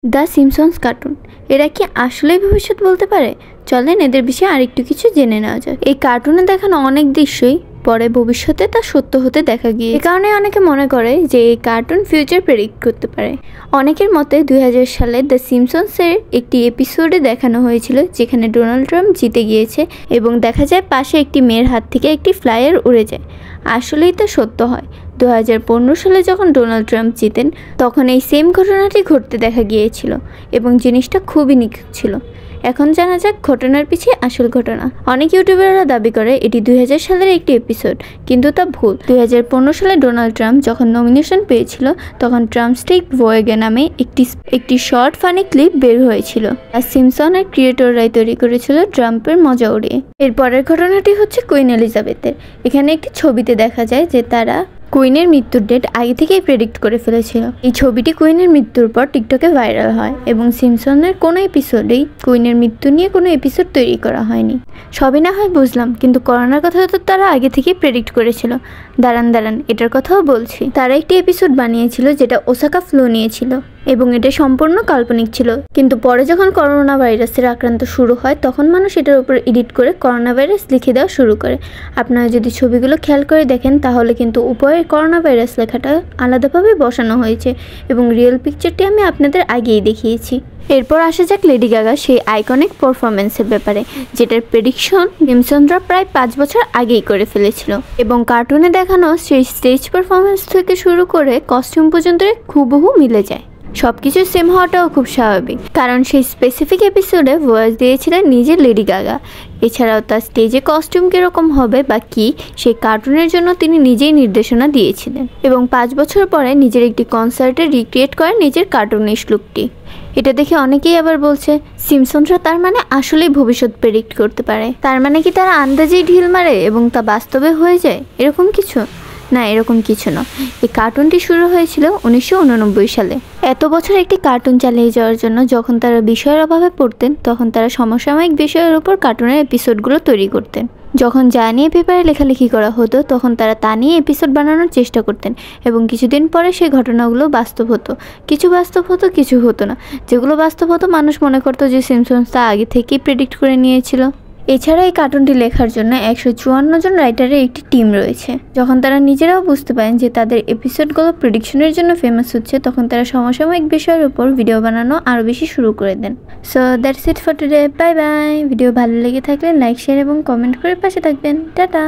The Simpson's cartoon এরা কি আসলেই ভবিষ্যৎ বলতে পারে? চলেন এদের বিষয়ে আরেকটু কিছু জেনে নেওয়া যাক। এই কার্টুনে দেখানো অনেক দৃশ্যই পরে ভবিষ্যতে তা সত্য হতে দেখা গিয়ে, এই কারণে অনেকে মনে করে যে এই কার্টুন ফিউচার প্রেডিক্ট করতে পারে। অনেকের মতে 2000 সালে দ্য সিম্পসন্সের একটি এপিসোডে দেখানো হয়েছিল যেখানে ডোনাল্ড ট্রাম্প জিতে গিয়েছে এবং দেখা যায় পাশে একটি মেয়ের হাত থেকে একটি ফ্লায়ার উড়ে যায়। আসলেই তা সত্য হয়। 2015 সালে যখন ডোনাল্ড ট্রাম্প জিতেন তখন এই সেম ঘটনাটি ঘটতে দেখা গিয়েছিল এবং জিনিসটা খুবই নিখুঁত ছিল। এখন জানা যাক ঘটনার পিছিয়ে আসল ঘটনা। অনেক ইউটিউবাররা দাবি করে এটি 2000 সালের একটি এপিসোড, কিন্তু তা ভুল। 2015 সালে ডোনাল্ড ট্রাম্প যখন নমিনেশন পেয়েছিল তখন ট্রাম্পস্টিক ভয়েগে নামে একটি শর্ট ফানি ক্লিপ বের হয়েছিল, আর সিম্পসনের ক্রিয়েটররাই তৈরি করেছিল ট্রাম্পের মজা উড়িয়ে। এরপরের ঘটনাটি হচ্ছে কুইন এলিজাবেথের। এখানে একটি ছবিতে দেখা যায় যে তারা কুইনের মৃত্যুর ডেট আগে থেকেই প্রেডিক্ট করে ফেলেছিল। এই ছবিটি কুইনের মৃত্যুর পর টিকটকে ভাইরাল হয় এবং সিম্পসনের কোনো এপিসোডেই কুইনের মৃত্যু নিয়ে কোনো এপিসোড তৈরি করা হয়নি। সবই না হয় বুঝলাম, কিন্তু করোনার কথা তো তারা আগে থেকেই প্রেডিক্ট করেছিল। দাঁড়ান এটার কথাও বলছি। তারা একটি এপিসোড বানিয়েছিল যেটা ওসাকা ফ্লু নিয়েছিল এবং এটা সম্পূর্ণ কাল্পনিক ছিল, কিন্তু পরে যখন করোনা ভাইরাসের আক্রান্ত শুরু হয় তখন মানুষ এটার উপর এডিট করে করোনা ভাইরাস লিখে দেওয়া শুরু করে। আপনারা যদি ছবিগুলো খেয়াল করে দেখেন তাহলে কিন্তু উপরে করোনা ভাইরাস লেখাটা আলাদাভাবে বসানো হয়েছে এবং রিয়েল পিকচারটি আমি আপনাদের আগেই দেখিয়েছি। এরপর আসা যাক লেডি গাগা সেই আইকনিক পারফরমেন্সের ব্যাপারে, যেটার প্রেডিকশন সিম্পসনরা প্রায় 5 বছর আগেই করে ফেলেছিল এবং কার্টুনে দেখানো সেই স্টেজ পারফরমেন্স থেকে শুরু করে কস্টিউম পর্যন্ত হুবহু মিলে যায়। সবকিছু সেম হওয়াটাও খুব স্বাভাবিক, কারণ সেই স্পেসিফিক এপিসোডে ভয়েস দিয়েছিলেন নিজের লেডি গাগা। এছাড়াও তার স্টেজে কস্টিউম কীরকম হবে বা কী সেই কার্টুনের জন্য তিনি নিজেই নির্দেশনা দিয়েছিলেন এবং 5 বছর পরে নিজের একটি কনসার্টে রিক্রিয়েট করেন নিজের কার্টুনিশ লুকটি। এটা দেখে অনেকেই আবার বলছে সিম্পসনরা তার মানে আসলেই ভবিষ্যৎ প্রেডিক্ট করতে পারে। তার মানে কি তারা আন্দাজেই ঢিল মারে এবং তা বাস্তবে হয়ে যায় এরকম কিছু? না, এরকম কিছু না। এই কার্টুনটি শুরু হয়েছিল 1989 সালে। এত বছর একটি কার্টুন চালিয়ে যাওয়ার জন্য যখন তারা বিষয়ের অভাবে পড়তেন তখন তারা সমসাময়িক বিষয়ের উপর কার্টুনের এপিসোডগুলো তৈরি করতেন। যখন যা নিয়ে পেপারে লেখালেখি করা হতো তখন তারা তা নিয়ে এপিসোড বানানোর চেষ্টা করতেন এবং কিছুদিন পরে সেই ঘটনাগুলো বাস্তব হতো। কিছু বাস্তব হতো, কিছু হতো না। যেগুলো বাস্তব হতো মানুষ মনে করতো যে সিম্পসনস তা আগে থেকেই প্রেডিক্ট করে নিয়েছিল। এছাড়া এই কার্টুনটি লেখার জন্য 154 জন রাইটারের একটি টিম রয়েছে। যখন তারা নিজেরাও বুঝতে পারেন যে তাদের এপিসোডগুলো প্রেডিকশনের জন্য ফেমাস হচ্ছে তখন তারা সমসাময়িক বিষয়ের উপর ভিডিও বানানো আরও বেশি শুরু করে দেন। So that's it for today. Bye bye. Video ভালো লেগে থাকলে লাইক, শেয়ার এবং কমেন্ট করে পাশে থাকবেন। টাটা।